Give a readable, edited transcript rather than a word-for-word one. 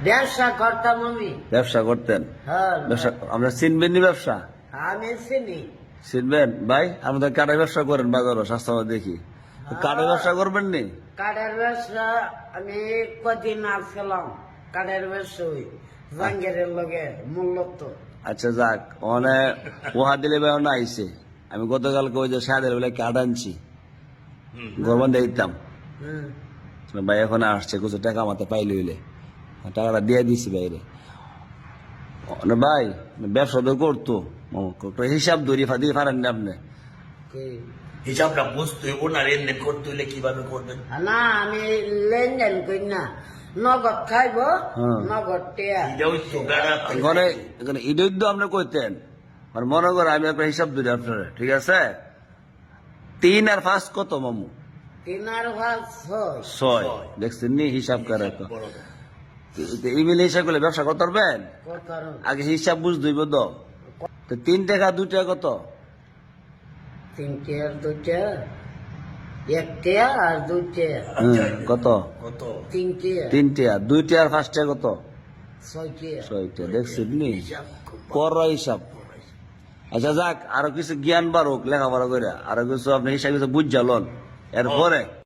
ব্যবসা করতাম আমি। ব্যবসা করতেন? হ্যাঁ, ব্যবসা আমরা চিনবেন নি? ব্যবসা আমি চিনি। চিনবেন ভাই? আমাদের কাঠের ব্যবসা করেন বাজারও স্বাস্থ্য দেখি, কাঠের ব্যবসা করবেন নি? কাঠের ব্যবসা আমি কদিন আসছিলাম, কাঠের ব্যবসা ওই জাঙ্গেরের লগে মূল্যত। আচ্ছা যাক, অনেক ওহা দিলে ভাই না আইসে। আমি গতকালকে ওই যে সাদের বেলা কাঠ আনছি, গরমান দিতাম ভাই, এখন আসছে কিছু টাকা মাথা পাইলে হইলে টাকাটা দিয়ে দিছি বাইরে। ভাই ব্যবসা তো করতো, হিসাব ধরি দিয়ে পারেন না আপনি? হিসাবটা বুঝতে হইব না, লেনদেন করতে হইলে কিভাবে করবেন? না, আমি লেনদেন করি না, নগদ খাইব, নগদ টিয়া। ঈদের তো আপনি কইতেন, মনে করেন আমি আপনার হিসাব ধরি আপনার, ঠিক আছে? 3 আর 5 কত মামু? 3 আর 5 6। দেখছেন নি হিসাব করে? ইমেল হিসাব করলে ব্যবসা করতে পারবেন? আগে হিসাব বুঝ দইব তো। 3 টাকা 2 টাকা কত? 3 টাকা 2 টাকা, 1 টাকা আর 2 টাকা। কত? 3 টাকা। 3 টাকা 2 টাকা আর 5 টাকা কত? 6 টাকা। 6 টাকা। দেখছেন নি কর হিসাব। আচ্ছা যাক, আরো কিছু জ্ঞান বাড়ুক লেখাপড়া করে, আরো কিছু আপনি হিসাব কিছু বুঝ লন এরপরে